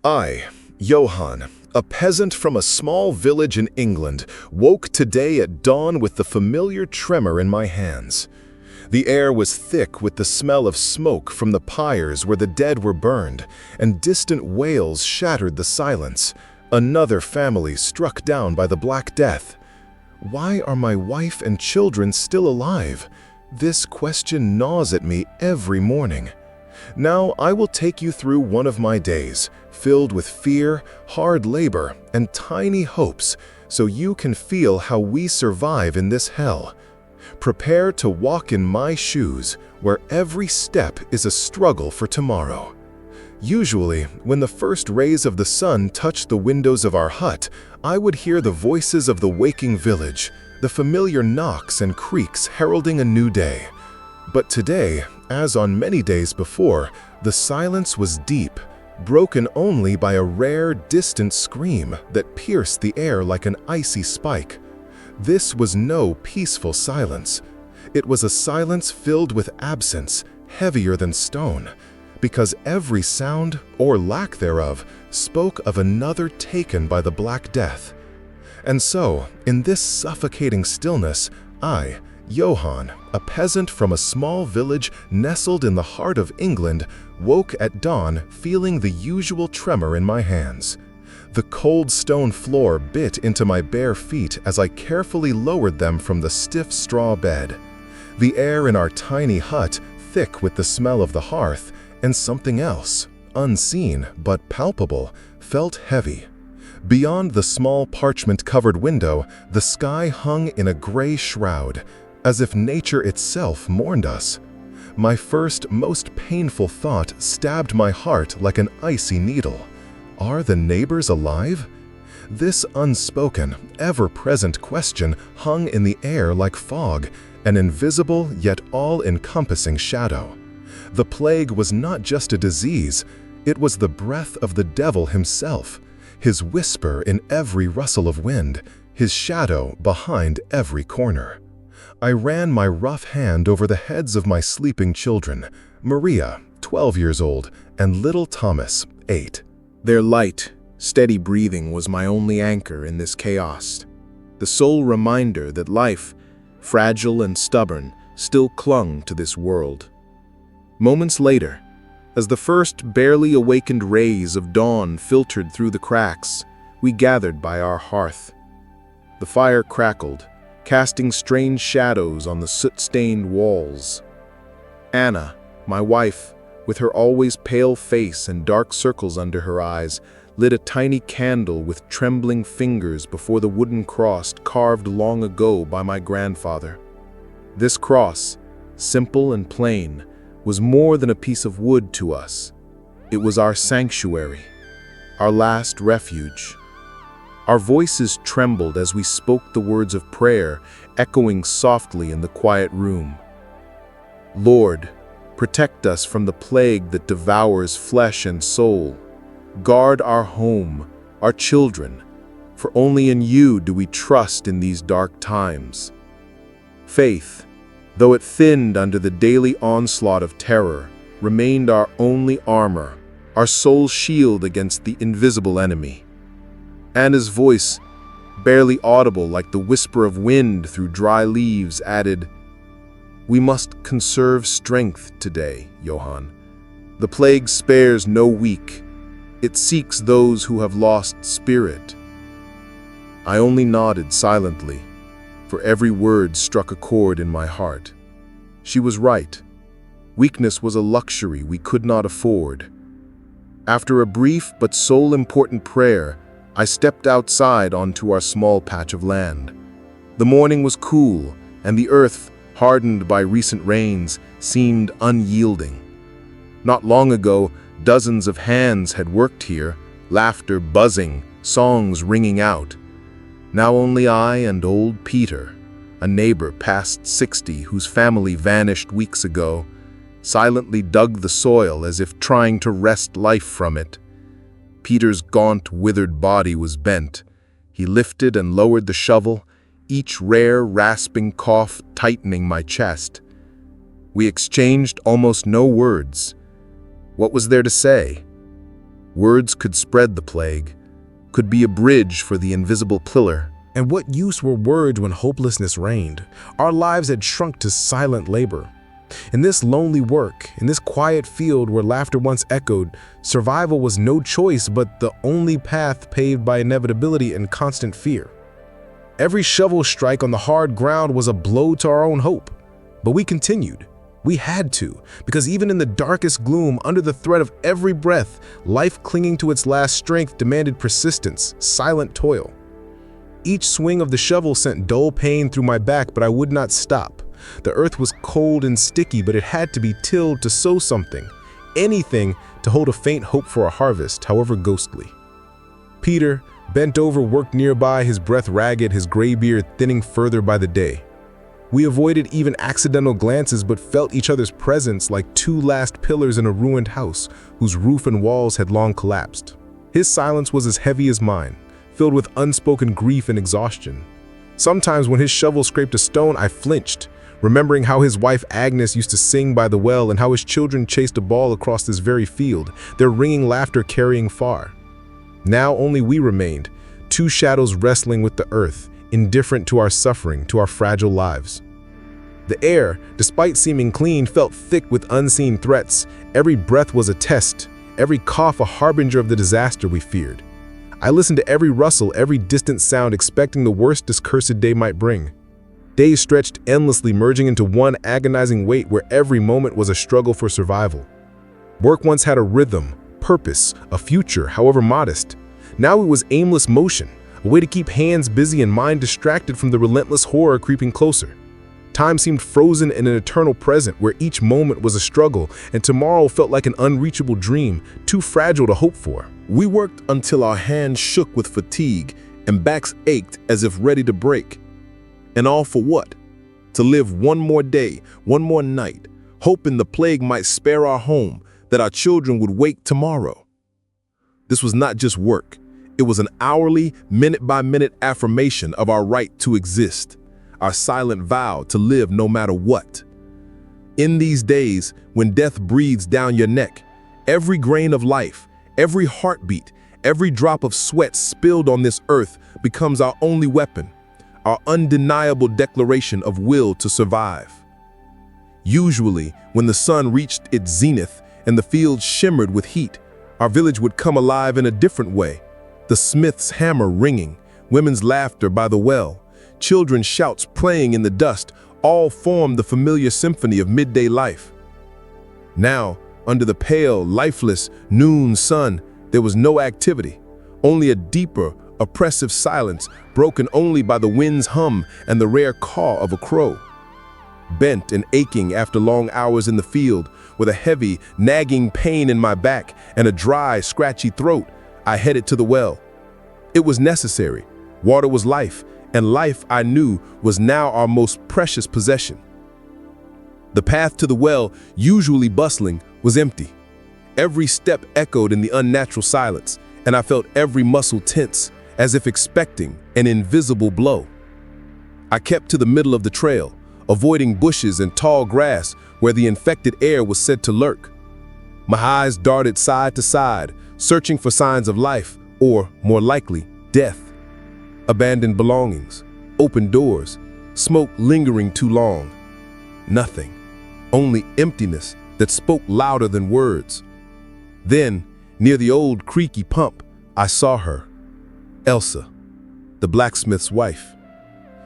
I, Johann, a peasant from a small village in England, woke today at dawn with the familiar tremor in my hands. The air was thick with the smell of smoke from the pyres where the dead were burned, and distant wails shattered the silence. Another family struck down by the Black Death. Why are my wife and children still alive? This question gnaws at me every morning. Now I will take you through one of my days, filled with fear, hard labor, and tiny hopes, so you can feel how we survive in this hell. Prepare to walk in my shoes, where every step is a struggle for tomorrow. Usually, when the first rays of the sun touched the windows of our hut, I would hear the voices of the waking village, the familiar knocks and creaks heralding a new day. But today, as on many days before, the silence was deep, broken only by a rare, distant scream that pierced the air like an icy spike. This was no peaceful silence. It was a silence filled with absence, heavier than stone, because every sound, or lack thereof, spoke of another taken by the Black Death. And so, in this suffocating stillness, I, Johann, a peasant from a small village nestled in the heart of England, woke at dawn feeling the usual tremor in my hands. The cold stone floor bit into my bare feet as I carefully lowered them from the stiff straw bed. The air in our tiny hut, thick with the smell of the hearth, and something else, unseen but palpable, felt heavy. Beyond the small parchment-covered window, the sky hung in a gray shroud, as if nature itself mourned us. My first, most painful thought stabbed my heart like an icy needle. Are the neighbors alive? This unspoken, ever-present question hung in the air like fog, an invisible yet all-encompassing shadow. The plague was not just a disease, it was the breath of the devil himself, his whisper in every rustle of wind, his shadow behind every corner. I ran my rough hand over the heads of my sleeping children, Maria, 12 years old, and little Thomas, 8. Their light, steady breathing was my only anchor in this chaos, the sole reminder that life, fragile and stubborn, still clung to this world. Moments later, as the first barely awakened rays of dawn filtered through the cracks, we gathered by our hearth. The fire crackled, casting strange shadows on the soot-stained walls. Anna, my wife, with her always pale face and dark circles under her eyes, lit a tiny candle with trembling fingers before the wooden cross carved long ago by my grandfather. This cross, simple and plain, was more than a piece of wood to us. It was our sanctuary, our last refuge. Our voices trembled as we spoke the words of prayer, echoing softly in the quiet room. Lord, protect us from the plague that devours flesh and soul. Guard our home, our children, for only in you do we trust in these dark times. Faith, though it thinned under the daily onslaught of terror, remained our only armor, our sole shield against the invisible enemy. Anna's voice, barely audible like the whisper of wind through dry leaves, added, "We must conserve strength today, Johann. The plague spares no weak. It seeks those who have lost spirit." I only nodded silently, for every word struck a chord in my heart. She was right. Weakness was a luxury we could not afford. After a brief but soul-important prayer, I stepped outside onto our small patch of land. The morning was cool, and the earth, hardened by recent rains, seemed unyielding. Not long ago, dozens of hands had worked here, laughter buzzing, songs ringing out. Now only I and old Peter, a neighbor past 60 whose family vanished weeks ago, silently dug the soil as if trying to wrest life from it. Peter's gaunt, withered body was bent. He lifted and lowered the shovel, each rare, rasping cough tightening my chest. We exchanged almost no words. What was there to say? Words could spread the plague, could be a bridge for the invisible pillar. And what use were words when hopelessness reigned? Our lives had shrunk to silent labor. In this lonely work, in this quiet field where laughter once echoed, survival was no choice but the only path paved by inevitability and constant fear. Every shovel strike on the hard ground was a blow to our own hope. But we continued. We had to, because even in the darkest gloom, under the threat of every breath, life clinging to its last strength demanded persistence, silent toil. Each swing of the shovel sent dull pain through my back, but I would not stop. The earth was cold and sticky, but it had to be tilled to sow something, anything to hold a faint hope for a harvest, however ghostly. Peter, bent over, worked nearby, his breath ragged, his gray beard thinning further by the day. We avoided even accidental glances, but felt each other's presence like two last pillars in a ruined house whose roof and walls had long collapsed. His silence was as heavy as mine, filled with unspoken grief and exhaustion. Sometimes when his shovel scraped a stone, I flinched, remembering how his wife Agnes used to sing by the well and how his children chased a ball across this very field, their ringing laughter carrying far. Now only we remained, two shadows wrestling with the earth, indifferent to our suffering, to our fragile lives. The air, despite seeming clean, felt thick with unseen threats. Every breath was a test, every cough a harbinger of the disaster we feared. I listened to every rustle, every distant sound, expecting the worst this cursed day might bring. Days stretched endlessly, merging into one agonizing wait where every moment was a struggle for survival. Work once had a rhythm, purpose, a future, however modest. Now it was aimless motion, a way to keep hands busy and mind distracted from the relentless horror creeping closer. Time seemed frozen in an eternal present where each moment was a struggle, and tomorrow felt like an unreachable dream, too fragile to hope for. We worked until our hands shook with fatigue and backs ached as if ready to break. And all for what? To live one more day, one more night, hoping the plague might spare our home, that our children would wake tomorrow. This was not just work. It was an hourly, minute-by-minute affirmation of our right to exist, our silent vow to live no matter what. In these days, when death breathes down your neck, every grain of life, every heartbeat, every drop of sweat spilled on this earth becomes our only weapon, our undeniable declaration of will to survive. Usually, when the sun reached its zenith and the fields shimmered with heat, our village would come alive in a different way. The smith's hammer ringing, women's laughter by the well, children's shouts playing in the dust, all formed the familiar symphony of midday life. Now, under the pale, lifeless noon sun, there was no activity, only a deeper, oppressive silence broken only by the wind's hum and the rare caw of a crow. Bent and aching after long hours in the field, with a heavy, nagging pain in my back and a dry, scratchy throat, I headed to the well. It was necessary. Water was life, and life, I knew, was now our most precious possession. The path to the well, usually bustling, was empty. Every step echoed in the unnatural silence, and I felt every muscle tense, as if expecting an invisible blow. I kept to the middle of the trail, avoiding bushes and tall grass where the infected air was said to lurk. My eyes darted side to side, searching for signs of life, or, more likely, death. Abandoned belongings, open doors, smoke lingering too long. Nothing, only emptiness that spoke louder than words. Then, near the old creaky pump, I saw her. Elsa, the blacksmith's wife.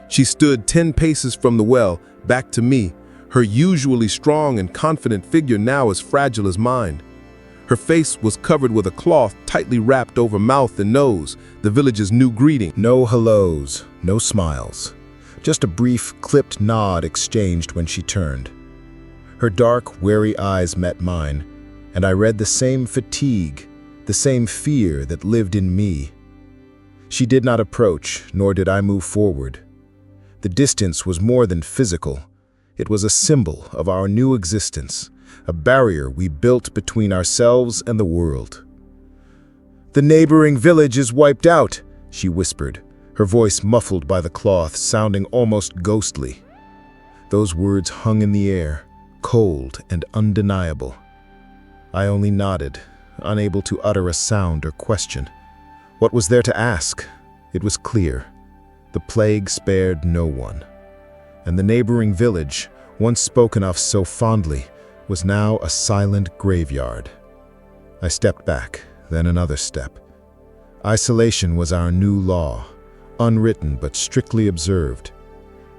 She stood 10 paces from the well, back to me, her usually strong and confident figure now as fragile as mine. Her face was covered with a cloth tightly wrapped over mouth and nose, the village's new greeting. No hellos, no smiles. Just a brief, clipped nod exchanged when she turned. Her dark, wary eyes met mine, and I read the same fatigue, the same fear that lived in me. She did not approach, nor did I move forward. The distance was more than physical. It was a symbol of our new existence, a barrier we built between ourselves and the world. "The neighboring village is wiped out," she whispered, her voice muffled by the cloth, sounding almost ghostly. Those words hung in the air, cold and undeniable. I only nodded, unable to utter a sound or question. What was there to ask? It was clear. The plague spared no one. And the neighboring village, once spoken of so fondly, was now a silent graveyard. I stepped back, then another step. Isolation was our new law, unwritten but strictly observed.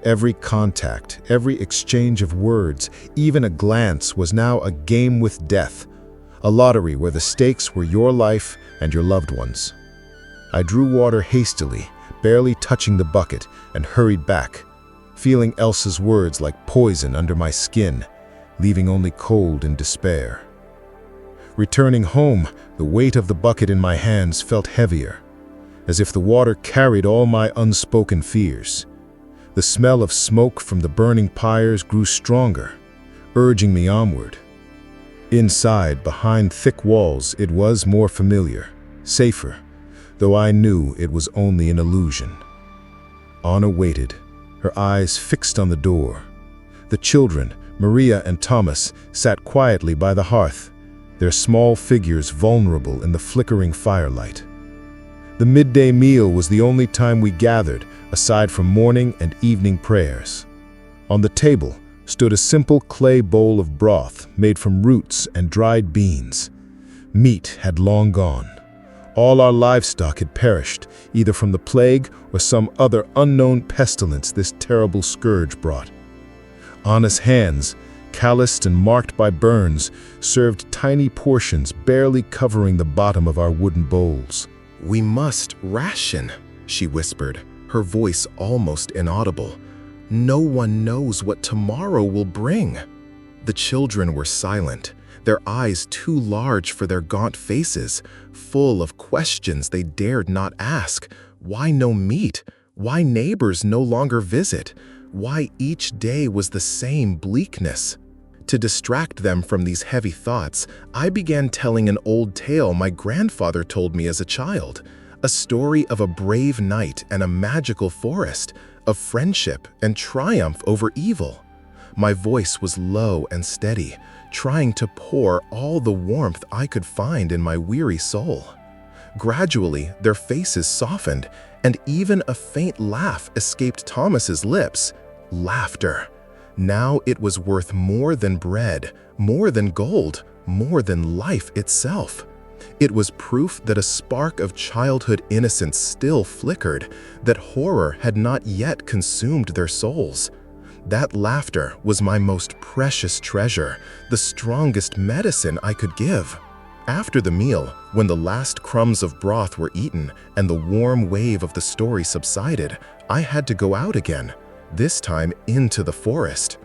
Every contact, every exchange of words, even a glance was now a game with death, a lottery where the stakes were your life and your loved ones. I drew water hastily, barely touching the bucket, and hurried back, feeling Elsa's words like poison under my skin, leaving only cold and despair. Returning home, the weight of the bucket in my hands felt heavier, as if the water carried all my unspoken fears. The smell of smoke from the burning pyres grew stronger, urging me onward. Inside, behind thick walls, it was more familiar, safer, though I knew it was only an illusion. Anna waited, her eyes fixed on the door. The children, Maria and Thomas, sat quietly by the hearth, their small figures vulnerable in the flickering firelight. The midday meal was the only time we gathered, aside from morning and evening prayers. On the table stood a simple clay bowl of broth made from roots and dried beans. Meat had long gone. All our livestock had perished, either from the plague or some other unknown pestilence this terrible scourge brought. Anna's hands, calloused and marked by burns, served tiny portions barely covering the bottom of our wooden bowls. "We must ration," she whispered, her voice almost inaudible. "No one knows what tomorrow will bring." The children were silent, their eyes too large for their gaunt faces, full of questions they dared not ask. Why no meat? Why neighbors no longer visit? Why each day was the same bleakness? To distract them from these heavy thoughts, I began telling an old tale my grandfather told me as a child, a story of a brave knight and a magical forest, of friendship and triumph over evil. My voice was low and steady, trying to pour all the warmth I could find in my weary soul. Gradually, their faces softened, and even a faint laugh escaped Thomas's lips. Laughter. Now it was worth more than bread, more than gold, more than life itself. It was proof that a spark of childhood innocence still flickered, that horror had not yet consumed their souls. That laughter was my most precious treasure, the strongest medicine I could give. After the meal, when the last crumbs of broth were eaten and the warm wave of the story subsided, I had to go out again, this time into the forest.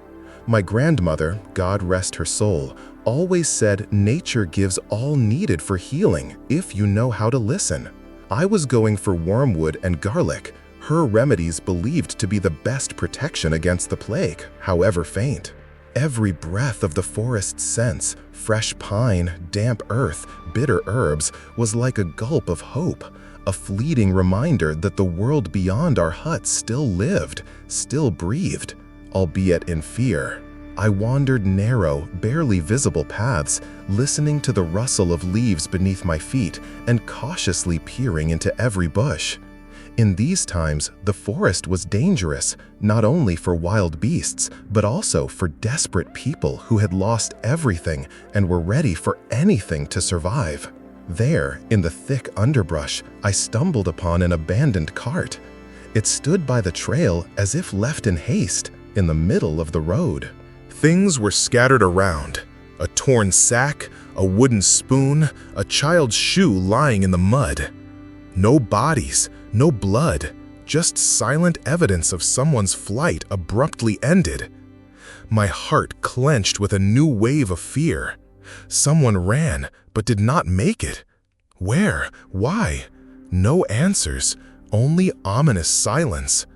My grandmother, God rest her soul, always said nature gives all needed for healing if you know how to listen. I was going for wormwood and garlic, her remedies believed to be the best protection against the plague, however faint. Every breath of the forest scents, fresh pine, damp earth, bitter herbs, was like a gulp of hope, a fleeting reminder that the world beyond our huts still lived, still breathed, albeit in fear. I wandered narrow, barely visible paths, listening to the rustle of leaves beneath my feet and cautiously peering into every bush. In these times, the forest was dangerous, not only for wild beasts, but also for desperate people who had lost everything and were ready for anything to survive. There, in the thick underbrush, I stumbled upon an abandoned cart. It stood by the trail as if left in haste, in the middle of the road. Things were scattered around. A torn sack, a wooden spoon, a child's shoe lying in the mud. No bodies, no blood, just silent evidence of someone's flight abruptly ended. My heart clenched with a new wave of fear. Someone ran, but did not make it. Where? Why? No answers, only ominous silence.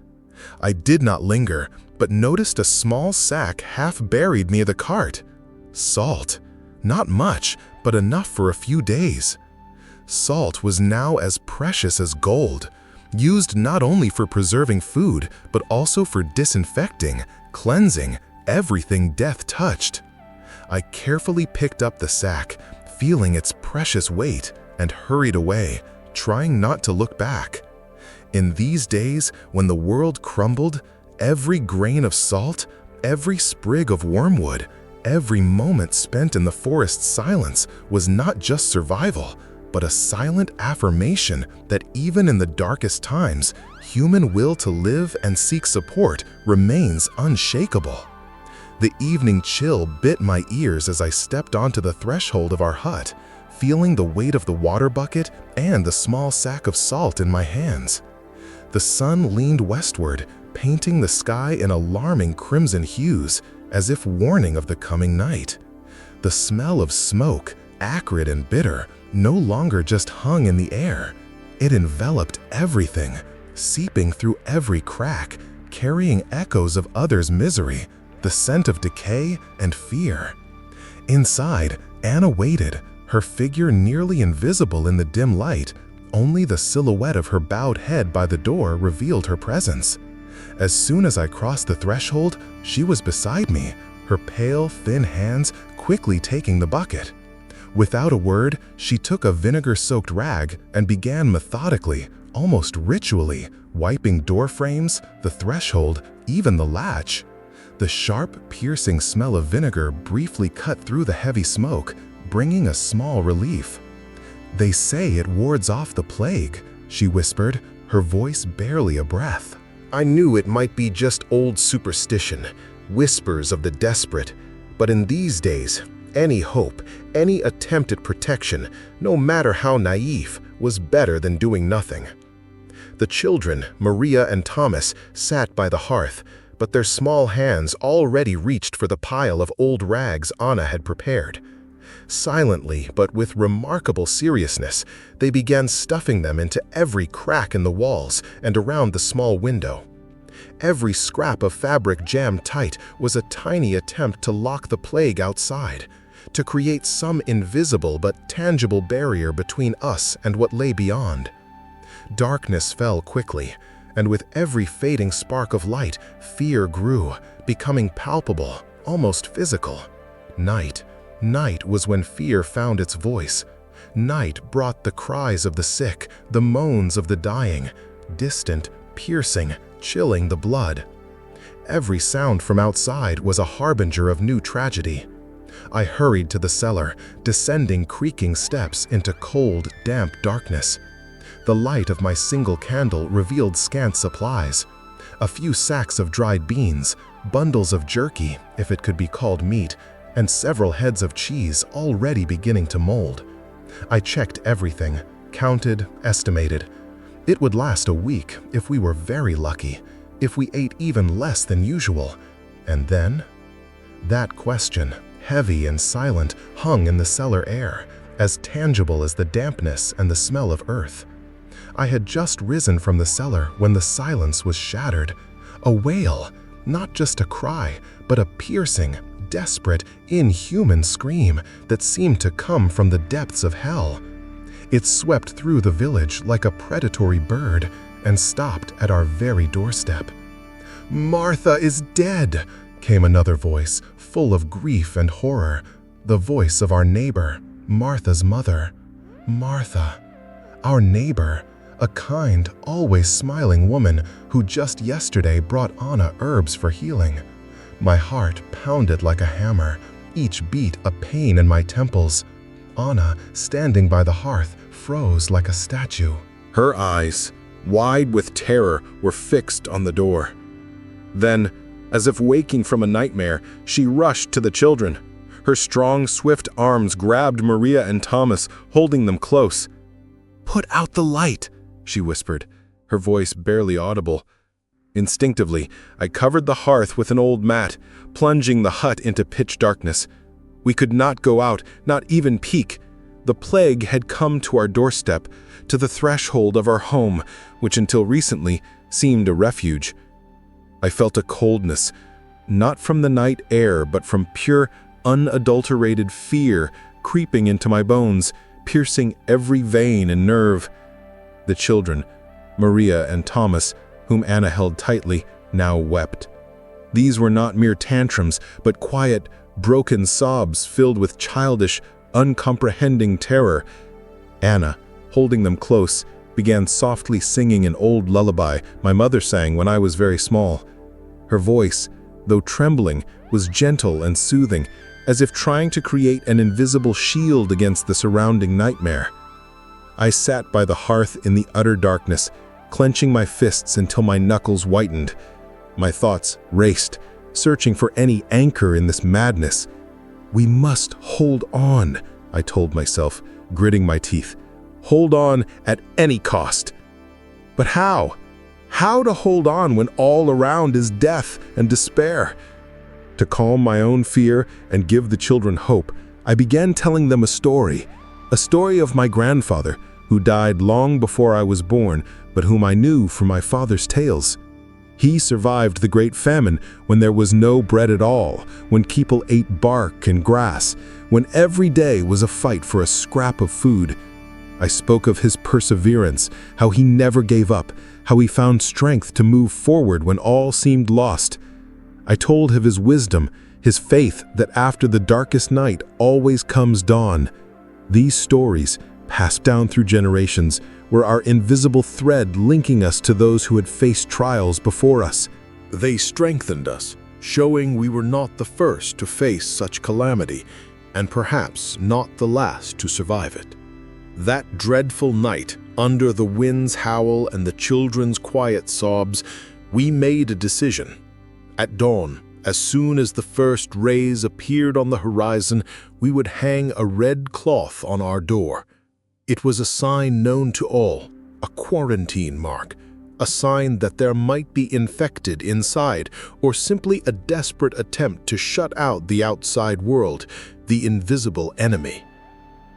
I did not linger, but noticed a small sack half buried near the cart. Salt. Not much, but enough for a few days. Salt was now as precious as gold, used not only for preserving food, but also for disinfecting, cleansing everything death touched. I carefully picked up the sack, feeling its precious weight, and hurried away, trying not to look back. In these days, when the world crumbled, every grain of salt, every sprig of wormwood, every moment spent in the forest's silence was not just survival, but a silent affirmation that even in the darkest times, human will to live and seek support remains unshakable. The evening chill bit my ears as I stepped onto the threshold of our hut, feeling the weight of the water bucket and the small sack of salt in my hands. The sun leaned westward, painting the sky in alarming crimson hues, as if warning of the coming night. The smell of smoke, acrid and bitter, no longer just hung in the air. It enveloped everything, seeping through every crack, carrying echoes of others' misery, the scent of decay and fear. Inside, Anna waited, her figure nearly invisible in the dim light. Only the silhouette of her bowed head by the door revealed her presence. As soon as I crossed the threshold, she was beside me, her pale, thin hands quickly taking the bucket. Without a word, she took a vinegar-soaked rag and began methodically, almost ritually, wiping door frames, the threshold, even the latch. The sharp, piercing smell of vinegar briefly cut through the heavy smoke, bringing a small relief. "They say it wards off the plague," she whispered, her voice barely a breath. I knew it might be just old superstition, whispers of the desperate, but in these days, any hope, any attempt at protection, no matter how naive, was better than doing nothing. The children, Maria and Thomas, sat by the hearth, but their small hands already reached for the pile of old rags Anna had prepared. Silently, but with remarkable seriousness, they began stuffing them into every crack in the walls and around the small window. Every scrap of fabric jammed tight was a tiny attempt to lock the plague outside, to create some invisible but tangible barrier between us and what lay beyond. Darkness fell quickly, and with every fading spark of light, fear grew, becoming palpable, almost physical. Night was when fear found its voice. Night brought the cries of the sick, the moans of the dying, distant, piercing, chilling the blood. Every sound from outside was a harbinger of new tragedy. I hurried to the cellar, descending creaking steps into cold, damp darkness. The light of my single candle revealed scant supplies. A few sacks of dried beans, bundles of jerky, if it could be called meat, and several heads of cheese already beginning to mold. I checked everything, counted, estimated. It would last a week if we were very lucky, if we ate even less than usual. And then? That question, heavy and silent, hung in the cellar air, as tangible as the dampness and the smell of earth. I had just risen from the cellar when the silence was shattered. A wail, not just a cry, but a piercing, desperate, inhuman scream that seemed to come from the depths of hell. It swept through the village like a predatory bird and stopped at our very doorstep. "Martha is dead," came another voice, full of grief and horror, the voice of our neighbor, Martha's mother. Martha, our neighbor, a kind, always smiling woman who just yesterday brought Anna herbs for healing. My heart pounded like a hammer, each beat a pain in my temples. Anna, standing by the hearth, froze like a statue. Her eyes, wide with terror, were fixed on the door. Then, as if waking from a nightmare, she rushed to the children. Her strong, swift arms grabbed Maria and Thomas, holding them close. "Put out the light," she whispered, her voice barely audible. Instinctively, I covered the hearth with an old mat, plunging the hut into pitch darkness. We could not go out, not even peek. The plague had come to our doorstep, to the threshold of our home, which until recently seemed a refuge. I felt a coldness, not from the night air, but from pure, unadulterated fear creeping into my bones, piercing every vein and nerve. The children, Maria and Thomas, whom Anna held tightly, now wept. These were not mere tantrums, but quiet, broken sobs filled with childish, uncomprehending terror. Anna, holding them close, began softly singing an old lullaby my mother sang when I was very small. Her voice, though trembling, was gentle and soothing, as if trying to create an invisible shield against the surrounding nightmare. I sat by the hearth in the utter darkness, clenching my fists until my knuckles whitened. My thoughts raced, searching for any anchor in this madness. "We must hold on," I told myself, gritting my teeth. "Hold on at any cost." But how? How to hold on when all around is death and despair? To calm my own fear and give the children hope, I began telling them a story of my grandfather, who died long before I was born, but whom I knew from my father's tales. He survived the Great Famine when there was no bread at all, when people ate bark and grass, when every day was a fight for a scrap of food. I spoke of his perseverance, how he never gave up, how he found strength to move forward when all seemed lost. I told of his wisdom, his faith that after the darkest night always comes dawn. These stories, passed down through generations, were our invisible thread linking us to those who had faced trials before us. They strengthened us, showing we were not the first to face such calamity, and perhaps not the last to survive it. That dreadful night, under the wind's howl and the children's quiet sobs, we made a decision. At dawn, as soon as the first rays appeared on the horizon, we would hang a red cloth on our door. It was a sign known to all, a quarantine mark, a sign that there might be infected inside, or simply a desperate attempt to shut out the outside world, the invisible enemy.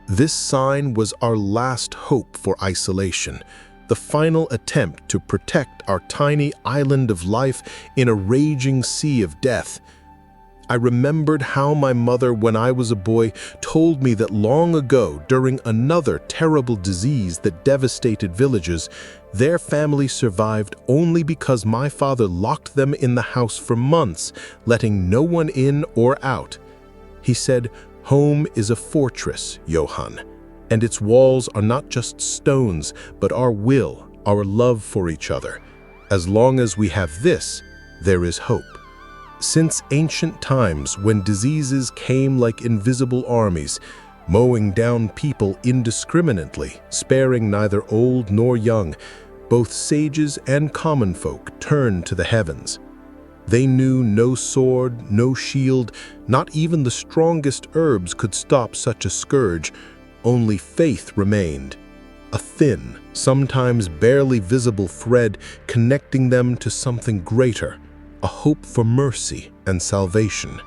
This sign was our last hope for isolation, the final attempt to protect our tiny island of life in a raging sea of death. I remembered how my mother, when I was a boy, told me that long ago, during another terrible disease that devastated villages, their family survived only because my father locked them in the house for months, letting no one in or out. He said, "Home is a fortress, Johann, and its walls are not just stones, but our will, our love for each other. As long as we have this, there is hope." Since ancient times, when diseases came like invisible armies, mowing down people indiscriminately, sparing neither old nor young, both sages and common folk turned to the heavens. They knew no sword, no shield, not even the strongest herbs could stop such a scourge. Only faith remained, a thin, sometimes barely visible thread connecting them to something greater, a hope for mercy and salvation.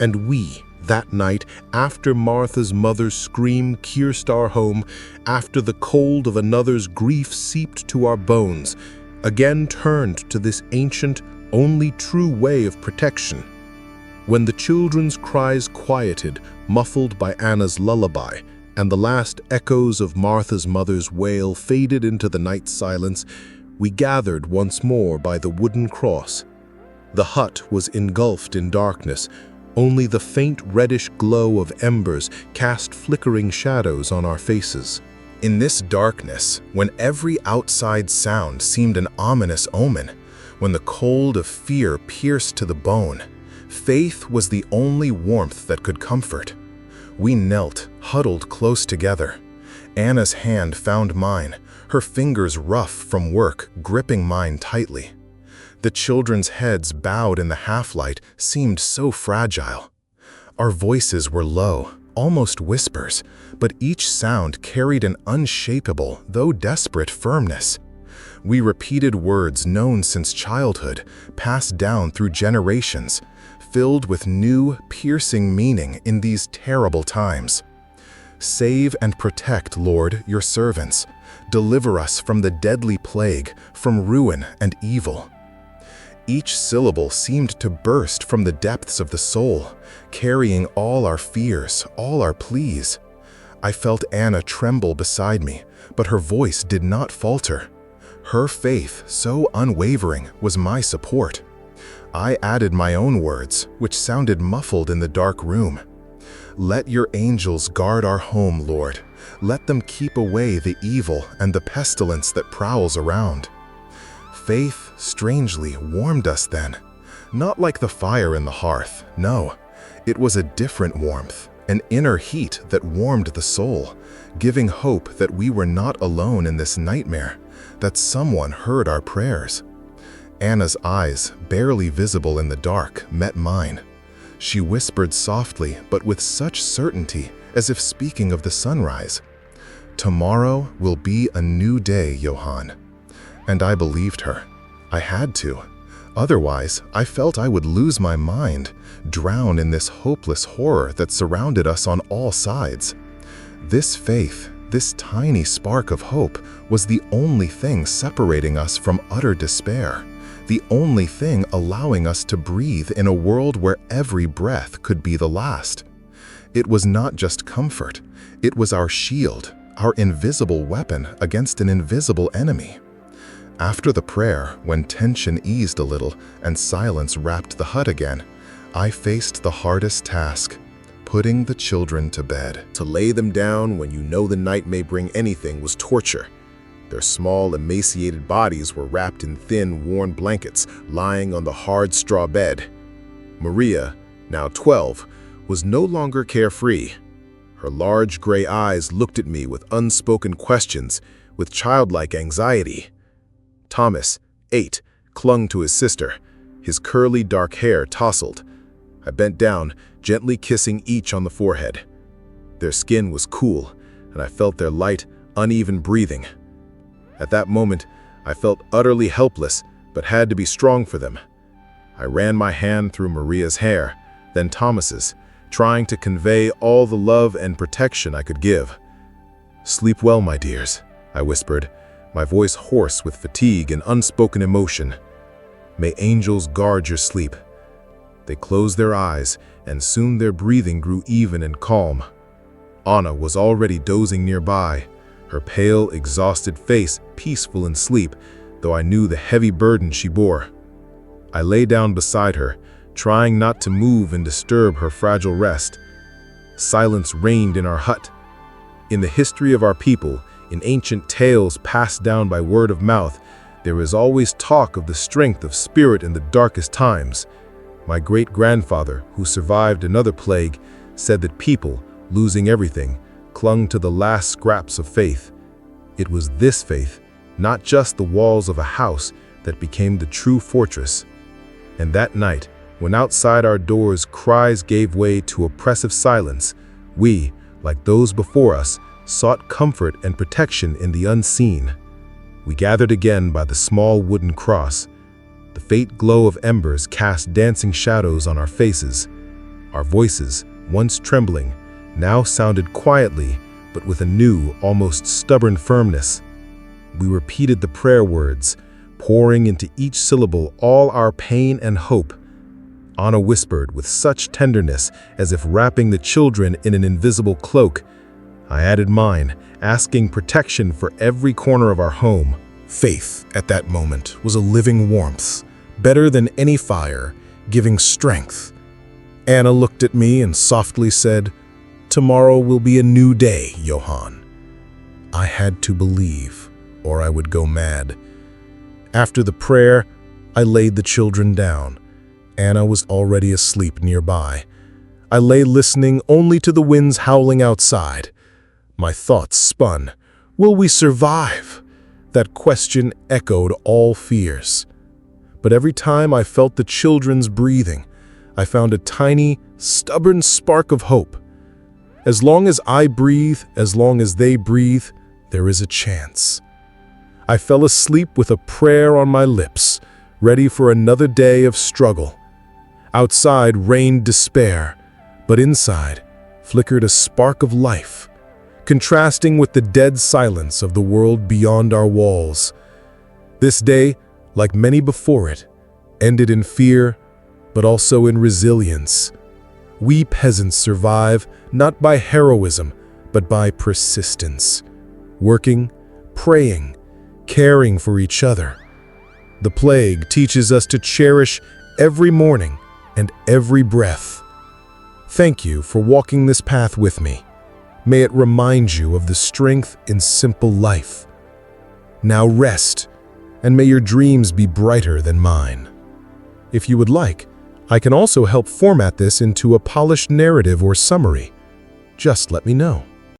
And we, that night, after Martha's mother's scream pierced our home, after the cold of another's grief seeped to our bones, again turned to this ancient, only true way of protection. When the children's cries quieted, muffled by Anna's lullaby, and the last echoes of Martha's mother's wail faded into the night silence, we gathered once more by the wooden cross. The hut was engulfed in darkness. Only the faint reddish glow of embers cast flickering shadows on our faces. In this darkness, when every outside sound seemed an ominous omen, when the cold of fear pierced to the bone, faith was the only warmth that could comfort. We knelt, huddled close together. Anna's hand found mine, her fingers rough from work, gripping mine tightly. The children's heads bowed in the half-light seemed so fragile. Our voices were low, almost whispers, but each sound carried an unshakable, though desperate firmness. We repeated words known since childhood, passed down through generations, filled with new, piercing meaning in these terrible times. Save and protect, Lord, your servants. Deliver us from the deadly plague, from ruin and evil. Each syllable seemed to burst from the depths of the soul, carrying all our fears, all our pleas. I felt Anna tremble beside me, but her voice did not falter. Her faith, so unwavering, was my support. I added my own words, which sounded muffled in the dark room. Let your angels guard our home, Lord. Let them keep away the evil and the pestilence that prowls around. Faith strangely warmed us then. Not like the fire in the hearth, no. It was a different warmth, an inner heat that warmed the soul, giving hope that we were not alone in this nightmare, that someone heard our prayers. Anna's eyes, barely visible in the dark, met mine. She whispered softly, but with such certainty, as if speaking of the sunrise. "Tomorrow will be a new day, Johann." And I believed her. I had to. Otherwise, I felt I would lose my mind, drown in this hopeless horror that surrounded us on all sides. This faith, this tiny spark of hope, was the only thing separating us from utter despair, the only thing allowing us to breathe in a world where every breath could be the last. It was not just comfort, it was our shield, our invisible weapon against an invisible enemy. After the prayer, when tension eased a little and silence wrapped the hut again, I faced the hardest task, putting the children to bed. To lay them down when you know the night may bring anything was torture. Their small, emaciated bodies were wrapped in thin, worn blankets, lying on the hard straw bed. Maria, now 12, was no longer carefree. Her large gray eyes looked at me with unspoken questions, with childlike anxiety. Thomas, 8, clung to his sister. His curly dark hair tousled. I bent down, gently kissing each on the forehead. Their skin was cool, and I felt their light, uneven breathing. At that moment, I felt utterly helpless, but had to be strong for them. I ran my hand through Maria's hair, then Thomas's, trying to convey all the love and protection I could give. "Sleep well, my dears," I whispered, my voice hoarse with fatigue and unspoken emotion. "May angels guard your sleep." They closed their eyes, and soon their breathing grew even and calm. Anna was already dozing nearby, her pale, exhausted face peaceful in sleep, though I knew the heavy burden she bore. I lay down beside her, trying not to move and disturb her fragile rest. Silence reigned in our hut. In the history of our people, in ancient tales passed down by word of mouth, there is always talk of the strength of spirit in the darkest times. My great-grandfather, who survived another plague, said that people, losing everything, clung to the last scraps of faith. It was this faith, not just the walls of a house, that became the true fortress. And that night, when outside our doors cries gave way to oppressive silence, we, like those before us, sought comfort and protection in the unseen. We gathered again by the small wooden cross. The faint glow of embers cast dancing shadows on our faces. Our voices, once trembling, now sounded quietly, but with a new, almost stubborn firmness. We repeated the prayer words, pouring into each syllable all our pain and hope. Anna whispered with such tenderness, as if wrapping the children in an invisible cloak. I added mine, asking protection for every corner of our home. Faith, at that moment, was a living warmth, better than any fire, giving strength. Anna looked at me and softly said, "Tomorrow will be a new day, Johann." I had to believe, or I would go mad. After the prayer, I laid the children down. Anna was already asleep nearby. I lay listening only to the winds howling outside. My thoughts spun. Will we survive? That question echoed all fears. But every time I felt the children's breathing, I found a tiny, stubborn spark of hope. As long as I breathe, as long as they breathe, there is a chance. I fell asleep with a prayer on my lips, ready for another day of struggle. Outside reigned despair, but inside flickered a spark of life, contrasting with the dead silence of the world beyond our walls. This day, like many before it, ended in fear, but also in resilience. We peasants survive not by heroism, but by persistence, working, praying, caring for each other. The plague teaches us to cherish every morning and every breath. Thank you for walking this path with me. May it remind you of the strength in simple life. Now rest, and may your dreams be brighter than mine. If you would like, I can also help format this into a polished narrative or summary. Just let me know.